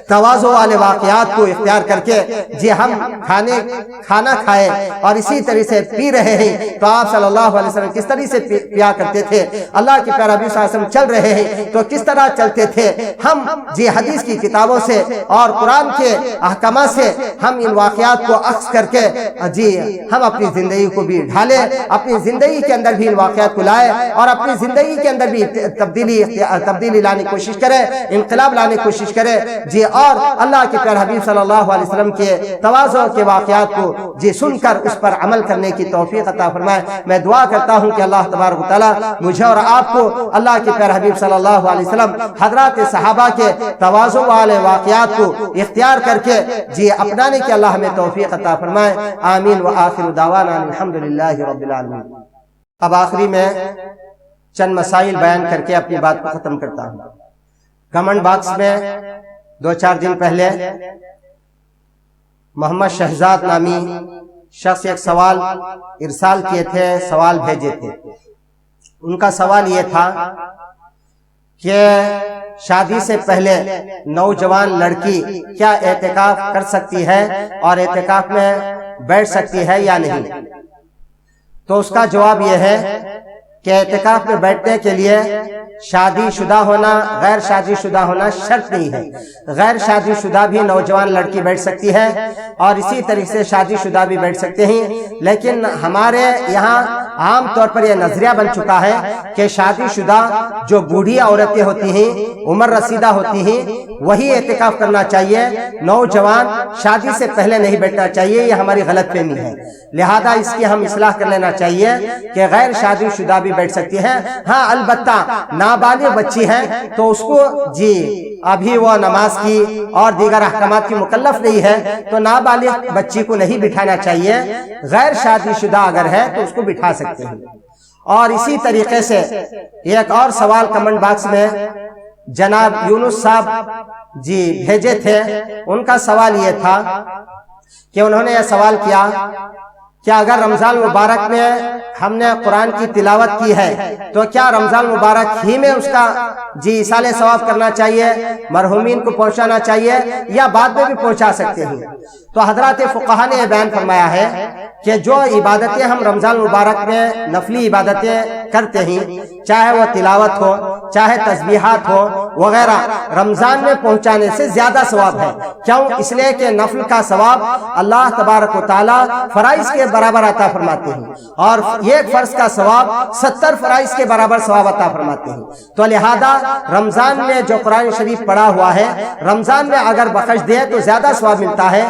تواضع والے واقعات کو اختیار کر کے ہم کھانا کھائے، اور اسی طرح سے پی رہے ہیں تو آپ صلی اللہ علیہ وسلم کس طرح سے پیا کرتے تھے، اللہ کے پیارے حبیب صلی اللہ علیہ وسلم چل رہے ہیں تو کس طرح چلتے تھے، ہم حدیث کی کتابوں سے اور قرآن کے احکامات سے ہم ان واقعات کو عکس کر کے ہم اپنی زندگی کو بھی ڈھالے، اپنی زندگی کے اندر بھی ان واقعات کو لائے، اور اپنی زندگی کے اندر بھی تبدیلی لانے کی کوشش کرے، انقلاب لانے کی کوشش کرے اور اللہ کے پیارے حبیب صلی اللہ علیہ وسلم کے تواضع کے واقعات کو سن کر اس پر عمل کرنے کی توفیق عطا فرمائے۔ میں دعا کرتا ہوں کہ اللہ تبارک و تعالیٰ مجھے اور آپ کو اللہ کے پیارے حبیب صلی اللہ علیہ وسلم حضرات صحابہ کے تواضع والے واقعات کو اختیار کر کے اپنانے کی اللہ ہمیں توفیق عطا فرمائے، آمین وآخر دعوانا الحمدللہ رب العالمین۔ اب آخری میں چند مسائل بیان کر کے اپنی بات کو ختم کرتا ہوں۔ کمنٹ باکس میں 2-4 دن پہلے محمد شہزاد نامی شخص ایک سوال ارسال کیے تھے، سوال بھیجے تھے۔ ان کا سوال یہ تھا کہ شادی سے پہلے نوجوان لڑکی کیا اعتکاف کر سکتی ہے اور اعتکاف میں بیٹھ سکتی ہے یا نہیں؟ تو اس کا جواب یہ ہے کہ اعتکاف میں بیٹھنے کے لیے شادی شدہ ہونا، غیر شادی شدہ ہونا شرط نہیں ہے۔ غیر شادی شدہ بھی نوجوان لڑکی بیٹھ سکتی ہے، اور اسی طریقے سے شادی شدہ بھی بیٹھ سکتے ہیں، لیکن ہمارے یہاں عام طور پر یہ نظریہ بن چکا ہے کہ شادی شدہ جو بوڑھی عورتیں ہوتی ہیں، عمر رسیدہ ہوتی ہیں، وہی اعتکاف کرنا چاہیے، نوجوان شادی سے پہلے نہیں بیٹھنا چاہیے، یہ ہماری غلط فہمی ہے۔ لہذا اس کی ہم اصلاح کر لینا چاہیے کہ غیر شادی شدہ بھی بیٹھ سکتی ہیں، ہاں البتہ نابالغ بچی ہے تو اس کو ابھی وہ نماز کی اور دیگر احکامات کی مکلف نہیں ہے تو نابالغ بچی کو نہیں بٹھانا چاہیے، غیر شادی شدہ اگر ہے تو اس کو بٹھا سکتے ہیں۔ اور اسی طریقے سے ایک اور سوال کمنٹ باکس میں جناب یونس صاحب بھیجے تھے۔ ان کا سوال یہ تھا کہ انہوں نے یہ سوال کیا کہ اگر رمضان مبارک میں ہم نے قرآن کی تلاوت کی ہے تو کیا رمضان مبارک ہی میں اس کا ایصال ثواب کرنا چاہیے، مرحومین کو پہنچانا چاہیے، یا بعد میں بھی پہنچا سکتے ہیں؟ تو حضرات فقہا نے یہ بیان فرمایا ہے کہ جو عبادتیں ہم رمضان مبارک میں نفلی عبادتیں کرتے ہیں، چاہے وہ تلاوت ہو، چاہے تسبیحات ہو وغیرہ، رمضان میں پہنچانے سے زیادہ ثواب ہے۔ کیوں؟ اس لیے کہ نفل کا ثواب اللہ تبارک و تعالیٰ فرائض کے برابر عطا فرماتے ہیں، اور ایک فرض کا ثواب 70 فرائض کے برابر ثواب عطا فرماتے ہیں۔ تو لہذا رمضان میں جو قرآن شریف پڑھا ہوا ہے، رمضان میں اگر بخش دے تو زیادہ ثواب ملتا ہے،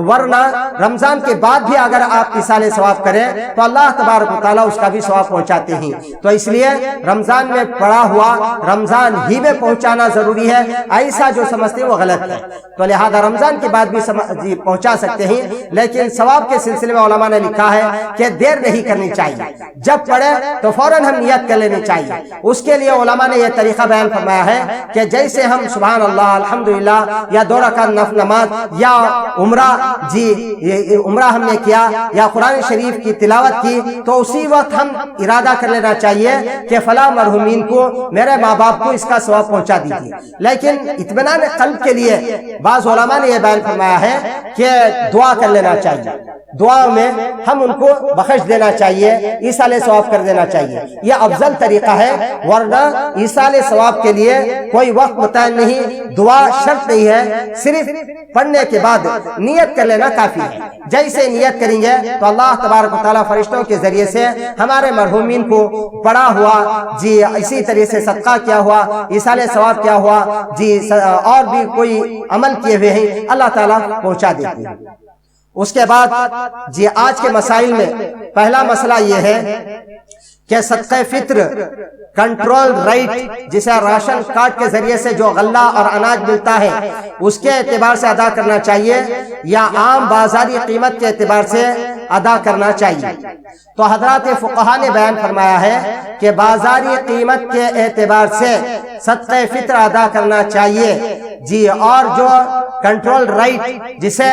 ورنہ رمضان کے بعد بھی اگر آپ ایصال ثواب کریں تو اللہ تبارک و تعالیٰ اس کا بھی ثواب پہنچاتے ہیں۔ تو اس لیے رمضان میں پڑھا ہوا رمضان ہی میں پہنچانا ضروری ہے، ایسا جو سمجھتے ہیں وہ غلط ہے۔ تو لہذا رمضان کے بعد بھی پہنچا سکتے ہیں، لیکن ثواب کے سلسلے میں علماء نے لکھا ہے کہ دیر نہیں کرنی چاہیے، جب پڑھے تو فوراً ہم نیت کر لینی چاہیے۔ اس کے لیے علماء نے یہ طریقہ بیان فرمایا ہے کہ جیسے ہم سبحان اللہ، الحمدللہ، یا 2 رکعت نفل نماز، یا عمرہ عمرہ ہم نے کیا، یا قرآن شریف کی تلاوت کی، تو اسی وقت ہم ارادہ کر لینا چاہیے کہ فلاں مرحومین کو، میرے ماں باپ کو اس کا ثواب پہنچا دیجیے۔ لیکن اطمینان قلب کے لیے بعض علماء نے یہ بیان فرمایا ہے کہ دعا کر لینا چاہیے، دعا میں ہم ان کو بخش دینا چاہیے، ایصال ثواب کر دینا چاہیے، یہ افضل طریقہ ہے۔ ورنہ ایصال ثواب کے لیے کوئی وقت متعین نہیں، دعا شرط نہیں ہے، صرف پڑھنے کے بعد نیت کر لینا کافی ہے۔ جیسے نیت کریں گے تو اللہ تبارک و تعالیٰ فرشتوں کے ذریعے سے ہمارے مرحومین کو پڑھا ہوا اسی طرح سے صدقہ کیا ہوا، ایصال ثواب کیا ہوا اور بھی کوئی عمل کیے ہوئے ہیں، اللہ تعالیٰ پہنچا دیتے ہیں۔ اس کے بعد آج کے مسائل میں پہلا مسئلہ یہ ہے کہ صدقہ فطر کنٹرول رائٹ جسے راشن کارڈ کے ذریعے سے جو غلہ اور اناج ملتا ہے اس کے اعتبار سے ادا کرنا چاہیے یا عام بازاری قیمت کے اعتبار سے ادا کرنا چاہیے؟ تو حضرات فقہا نے بیان فرمایا ہے کہ بازاری قیمت کے اعتبار سے صدقہ فطر ادا کرنا چاہیے جی، اور جو کنٹرول رائٹ جسے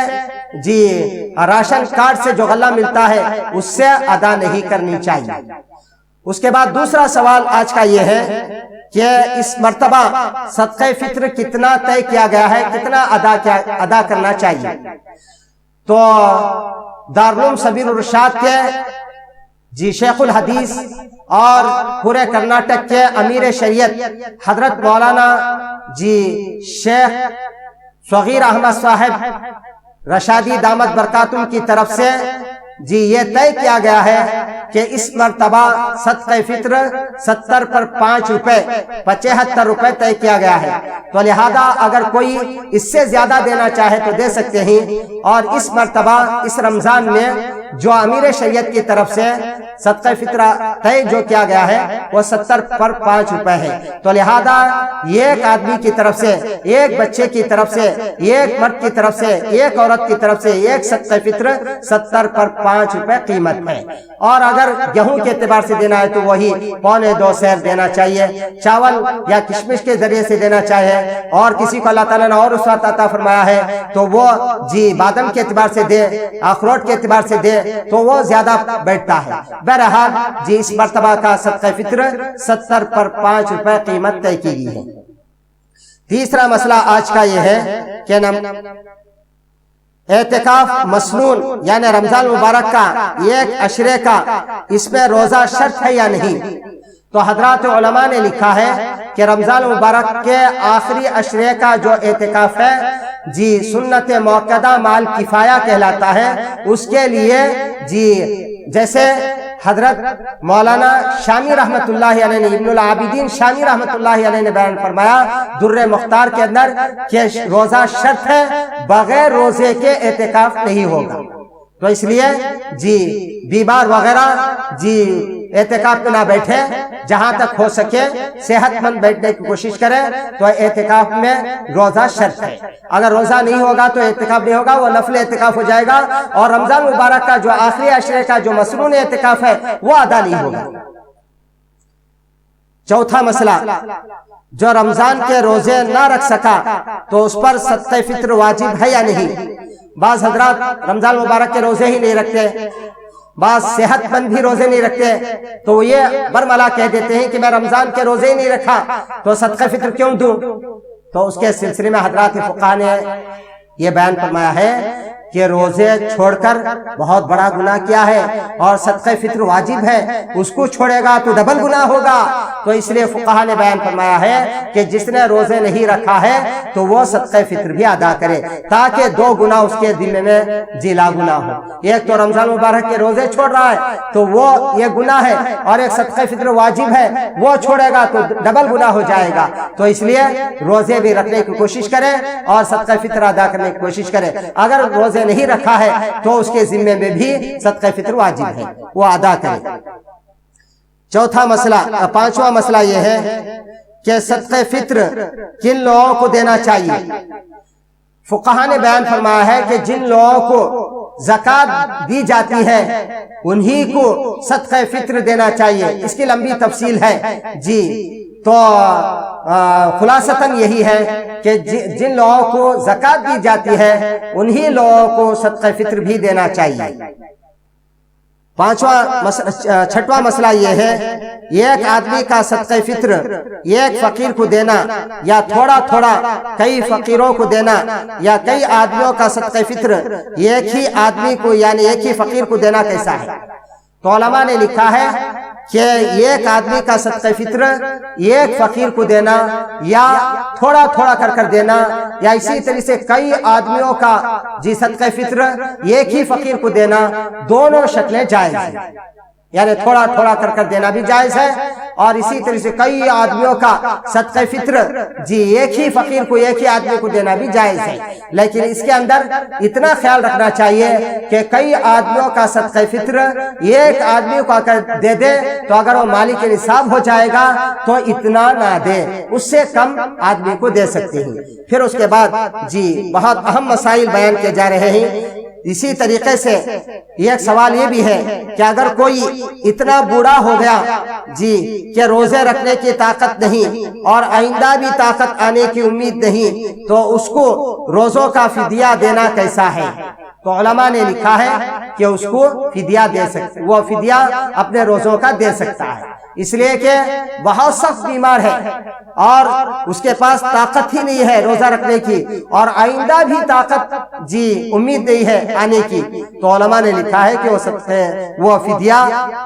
جی راشن کارڈ سے جو غلہ ملتا ہے اس سے ادا نہیں کرنی چاہیے۔ اس کے بعد دوسرا سوال آج کا یہ ہے کہ اس مرتبہ صدقہ فطر کتنا طے کیا گیا ہے، کتنا ادا کرنا چاہیے؟ تو دارالعلوم سبیل الرشاد کے جی شیخ الحدیث اور پورے کرناٹک کے امیر شریعت حضرت مولانا جی شیخ صغیر احمد صاحب رشادی دامت برکاتم کی طرف سے جی یہ طے کیا گیا ہے کہ اس مرتبہ صدقہ فطر 70 پر 5 روپے 75 روپے طے کیا گیا ہے۔ تو لہذا اگر کوئی اس سے زیادہ دینا چاہے تو دے سکتے ہیں، اور اس مرتبہ اس رمضان میں جو امیر شریعت کی طرف سے صدقہ فطر طے جو کیا گیا ہے وہ 70 پر 5 روپے ہے۔ تو لہذا ایک آدمی کی طرف سے، ایک بچے کی طرف سے، ایک مرد کی طرف سے، ایک عورت کی طرف سے ایک صدقہ فطر 70 پر 5 روپے قیمت ہے۔ اور اگر گیہوں کے اعتبار سے دینا ہے تو وہی 1.25 سیر دینا چاہیے، چاول یا کشمش کے ذریعے سے دینا چاہیے، اور کسی کو اللہ تعالیٰ نے اور وسعت عطا فرمایا ہے تو وہ جی بادام کے اعتبار سے دے، اخروٹ کے اعتبار سے دے تو وہ زیادہ بیٹھتا ہے۔ بہرحال جی اس مرتبہ کا صدقہ فطر 70 پر 5 روپے قیمت طے کی گئی ہے۔ تیسرا مسئلہ آج کا یہ ہے کہ اعتکاف مسنون یعنی رمضان مبارک کا ایک عشرے کا اس میں روزہ شرط ہے یا نہیں؟ تو حضرات علماء نے لکھا ہے کہ رمضان مبارک کے آخری عشرے کا جو اعتکاف ہے جی سنت موقدہ مال کفایہ کہلاتا ہے۔ اس کے لیے جی جیسے حضرت مولانا شامی رحمت اللہ علیہ نے، ابن العابدین شامی رحمت اللہ علیہ نے بیان فرمایا در مختار کے اندر کہ روزہ شرط ہے، بغیر روزے کے اعتکاف نہیں ہوگا۔ تو اس لیے جی بیمار وغیرہ جی اعتکاف میں نہ بیٹھے، جہاں تک ہو سکے صحت مند بیٹھنے کی کوشش کرے۔ تو اعتکاف میں روزہ شرط ہے، اگر روزہ نہیں ہوگا تو اعتکاف نہیں ہوگا، وہ نفل اعتکاف ہو جائے گا، اور رمضان مبارک کا جو آخری عشرے کا جو مسنون اعتکاف ہے وہ ادا نہیں ہوگا۔ چوتھا مسئلہ، جو رمضان کے روزے نہ رکھ سکا تو اس پر صدقہ فطر واجب ہے یا نہیں؟ بعض حضرات رمضان مبارک کے روزے ہی نہیں رکھتے، بعض صحت مند بھی روزے نہیں رکھتے، تو وہ یہ برملا کہہ دیتے ہیں کہ میں رمضان کے روزے ہی نہیں رکھا تو صدقہ فطر کیوں دوں؟ تو اس کے سلسلے میں حضرات فقہا نے یہ بیان فرمایا ہے کہ روزے چھوڑ کر بہت بڑا گناہ کیا ہے، اور صدقہ فطر واجب ہے، اس کو چھوڑے گا تو ڈبل گناہ ہوگا۔ تو اس لیے فقہا نے بیان فرمایا ہے کہ جس نے روزے نہیں رکھا ہے تو وہ صدقہ فطر بھی ادا کرے، تاکہ دو گناہ اس کے ذمے میں جی لاگو نہ ہو۔ ایک تو رمضان مبارک کے روزے چھوڑ رہا ہے تو وہ یہ گناہ ہے، اور ایک صدقہ فطر واجب ہے، وہ چھوڑے گا تو ڈبل گناہ ہو جائے گا۔ تو اس لیے روزے بھی رکھنے کی کوشش کرے اور صدقہ فطر ادا کرنے کی کوشش کرے۔ اگر روزے نہیں رکھا ہے تو اس کے ذمے میں بھی صدقہ فطر واجب ہے، وہ ادا کرے۔ چوتھا مسئلہ، پانچواں مسئلہ یہ ہے کہ صدقہ فطر کن لوگوں کو دینا چاہیے؟ فقہا نے بیان فرمایا ہے کہ جن لوگوں کو زکوٰۃ دی جاتی ہے انہی کو صدقہ فطر دینا چاہیے۔ اس کی لمبی تفصیل ہے جی، تو خلاصتاً یہی ہے کہ جن لوگوں کو زکوٰۃ دی جاتی ہے انہی لوگوں کو صدقہ فطر بھی دینا چاہیے۔ چھٹواں مسئلہ یہ ہے، ایک آدمی کا صدقہ فطر ایک فقیر کو دینا یا تھوڑا تھوڑا کئی فقیروں کو دینا، یا کئی آدمیوں کا صدقہ فطر ایک ہی آدمی کو یعنی ایک ہی فقیر کو دینا کیسا ہے؟ تو علماء نے لکھا ہے کہ ایک آدمی کا صدقہ فطر ایک فقیر کو دینا یا تھوڑا تھوڑا کر دینا، یا اسی طرح سے کئی آدمیوں کا جی صدقہ فطر ایک ہی فقیر کو دینا، دونوں شکلیں جائز ہیں۔ یعنی تھوڑا تھوڑا کر دینا بھی جائز ہے. اور اسی طرح سے کئی آدمیوں کا صدقہ فطر جی ایک ہی فقیر کو ایک ہی آدمی کو دینا بھی جائز ہے. لیکن اس کے اندر اتنا خیال رکھنا چاہیے کہ کئی آدمیوں کا صدقہ فطر ایک آدمی کو اگر دے دے تو اگر وہ مالک نصاب ہو جائے گا تو اتنا نہ دے، اس سے کم آدمی کو دے سکتے ہیں. پھر اس کے بعد جی بہت اہم مسائل بیان کیے جا رہے ہیں. اسی طریقے سے ایک سوال یہ بھی ہے کہ اگر کوئی اتنا بوڑھا ہو گیا جی کہ روزے رکھنے کی طاقت نہیں اور آئندہ بھی طاقت آنے کی امید نہیں، تو اس کو روزوں کا فدیہ دینا کیسا ہے؟ تو علماء نے لکھا ہے کہ اس کو فدیہ دے سکتے، وہ فدیہ اپنے روزوں کا دے سکتا ہے، اس لیے کہ بہت سخت بیمار ہے اور اس کے پاس طاقت ہی نہیں ہے روزہ رکھنے کی اور آئندہ بھی طاقت جی امید نہیں ہے آنے کی. تو علماء نے لکھا ہے کہ وہ فدیہ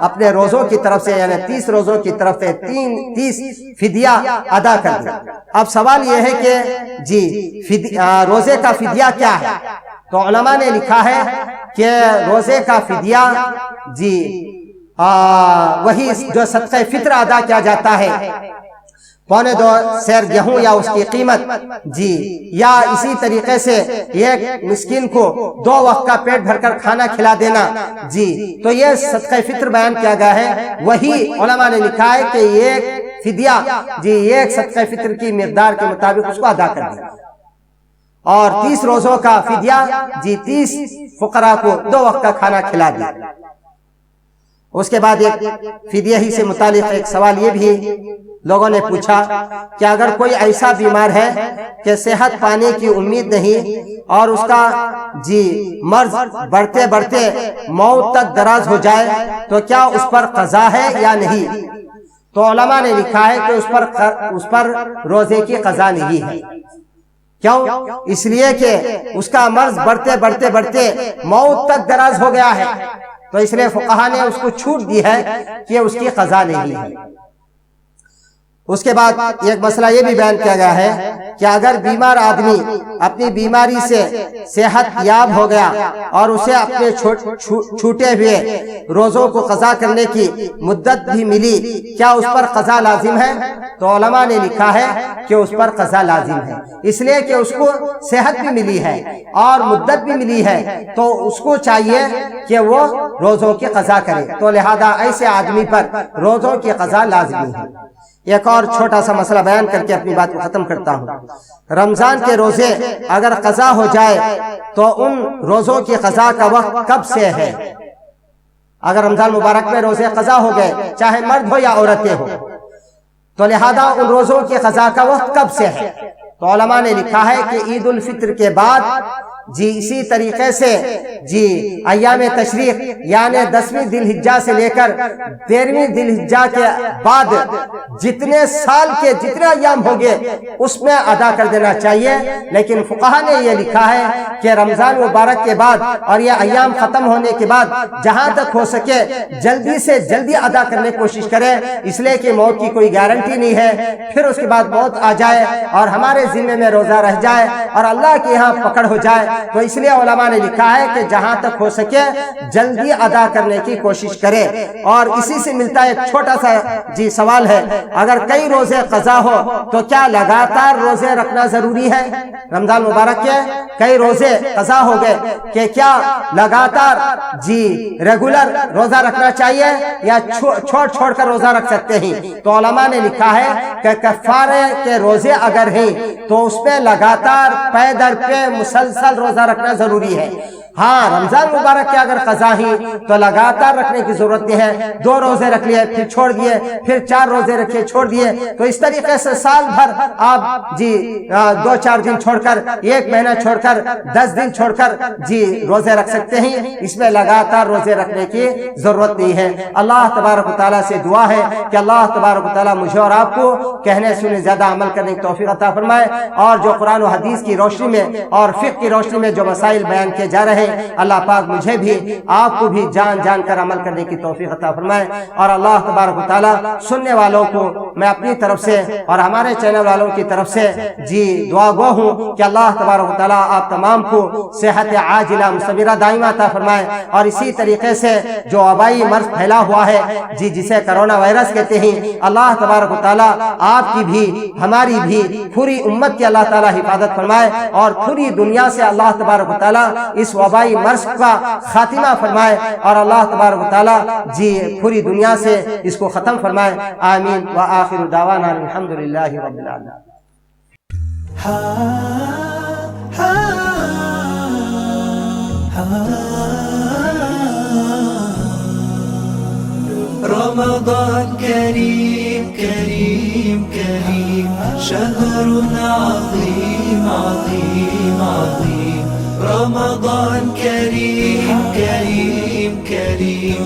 اپنے روزوں کی طرف سے یعنی 30 روزوں کی طرف سے 30 فدیہ ادا کر دے. اب سوال یہ ہے کہ جی روزے کا فدیہ کیا ہے؟ تو علماء نے لکھا ہے کہ روزے کا فدیہ جی وہی جو صدقہ فطر ادا کیا جاتا ہے، 2.25 سیر گیہوں یا اس کی قیمت جی، یا اسی طریقے سے ایک مسکین کو 2 وقت کا پیٹ بھر کر کھانا کھلا دینا جی. تو یہ صدقہ فطر بیان کیا گیا ہے، وہی علماء نے لکھا ہے کہ ایک فدیہ جی ایک صدقہ فطر کی مقدار کے مطابق اس کو ادا کر دیں اور 30 روزوں کا فدیہ جی 30 فقراء کو 2 وقت کا کھانا کھلا دیں. اس کے بعد ایک فدیہ ہی سے متعلق ایک سوال یہ بھی لوگوں نے پوچھا کہ اگر کوئی ایسا بیمار ہے کہ صحت پانے کی امید نہیں اور اس کا جی مرض بڑھتے بڑھتے موت تک دراز ہو جائے تو کیا اس پر قضا ہے یا نہیں؟ تو علماء نے لکھا ہے کہ اس پر روزے کی قضا نہیں ہے. کیوں؟ اس لیے کہ اس کا مرض بڑھتے موت تک دراز ہو گیا ہے، تو اس لیے فقہا نے اس کو چھوٹ دی ہے کہ اس کی قضا نہیں ہے. اس کے بعد ایک مسئلہ یہ بھی بیان کیا گیا ہے کہ اگر بیمار آدمی اپنی بیماری سے صحت یاب ہو گیا اور اسے اپنے چھوٹے ہوئے روزوں کو قضا کرنے کی مدت بھی ملی، کیا اس پر قضا لازم ہے؟ تو علماء نے لکھا ہے کہ اس پر قضا لازم ہے، اس لیے کہ اس کو صحت بھی ملی ہے اور مدت بھی ملی ہے، تو اس کو چاہیے کہ وہ روزوں کی قضا کرے. تو لہذا ایسے آدمی پر روزوں کی قضا لازمی ہے. ایک اور چھوٹا سا مسئلہ بیان کر کے اپنی بات کو ختم کرتا ہوں. رمضان کے روزے اگر قضا ہو جائے تو ان روزوں کی قضا کا وقت کب سے ہے؟ اگر رمضان مبارک میں روزے قضا ہو گئے چاہے مرد ہو یا عورتیں ہو تو لہذا ان روزوں کی قضا کا وقت کب سے ہے؟ تو علماء نے لکھا ہے کہ عید الفطر کے بعد جی اسی طریقے سے جی ایام تشریق یعنی 10ویں ذی الحجہ سے لے کر 13ویں ذی الحجہ کے بعد جتنے سال کے جتنے ایام ہوں گے اس میں ادا کر دینا چاہیے. لیکن فقہا نے یہ لکھا ہے کہ رمضان مبارک کے بعد اور یہ ایام ختم ہونے کے بعد جہاں تک ہو سکے جلدی سے جلدی ادا کرنے کی کوشش کرے، اس لیے کہ موت کی کوئی گارنٹی نہیں ہے. پھر اس کے بعد موت آ جائے اور ہمارے ذمے میں روزہ رہ جائے اور اللہ کے یہاں پکڑ ہو جائے، تو اس لیے علماء نے لکھا ہے کہ جہاں تک ہو سکے جلدی ادا کرنے کی کوشش کرے. اور اسی سے ملتا ایک چھوٹا سا جی سوال ہے، اگر کئی روزے قضا ہو تو کیا لگاتار روزے رکھنا ضروری ہے؟ رمضان مبارک کے کئی روزے قضا ہو گئے کہ کیا لگاتار جی ریگولر روزہ رکھنا چاہیے یا چھوڑ کر روزہ رکھ سکتے ہیں؟ تو علماء نے لکھا ہے کہ کفارے کے روزے اگر ہیں تو اس پہ لگاتار پے در پہ مسلسل روزہ رکھنا ضروری ہے. ہاں رمضان مبارک کے اگر قضا ہی تو لگاتار رکھنے کی ضرورت نہیں ہے. 2 روزے رکھ لیے پھر چھوڑ دیے، پھر 4 روزے رکھے چھوڑ دیے، تو اس طریقے سے سال بھر آپ جی 2-4 دن چھوڑ کر 1 مہینہ چھوڑ کر 10 دن چھوڑ کر جی روزے رکھ سکتے ہیں. اس میں لگاتار روزے رکھنے کی ضرورت نہیں ہے. اللہ تبارک و تعالیٰ سے دعا ہے کہ اللہ تبارک و تعالیٰ مجھے اور آپ کو کہنے سننے زیادہ عمل کرنے کی توفیق عطا فرمائے اور جو قرآن و حدیث کی روشنی میں اور فقہ کی روشنی روشنی میں جو مسائل بیان کیے جا رہے ہیں اللہ پاک مجھے بھی آپ کو بھی جان جان کر عمل کرنے کی توفیق عطا فرمائے، اور اللہ تبارک و تعالیٰ سننے والوں کو میں اپنی طرف سے اور ہمارے چینل والوں کی طرف سے دعا گو ہوں کہ اللہ تبارک و تعالیٰ آپ تمام کو صحت عاجلہ مستمرہ دائمہ عطا فرمائے، اور اسی طریقے سے جو وبائی مرض پھیلا ہوا ہے جسے کرونا وائرس کہتے ہیں، اللہ تبارک و تعالیٰ آپ کی بھی ہماری بھی پوری امت کی اللہ تعالیٰ حفاظت فرمائے، اور پوری دنیا سے اللہ تبارک و تعالیٰ اس وبائی مرض کا خاتمہ فرمائے، اور اللہ تبارک و تعالیٰ پوری دنیا سے اس کو ختم فرمائے، آمین وآخر دعوانا الحمدللہ رب العالمین۔ رمضان كريم كريم كريم شهر عظيم عظيم عظيم رمضان كريم كريم كريم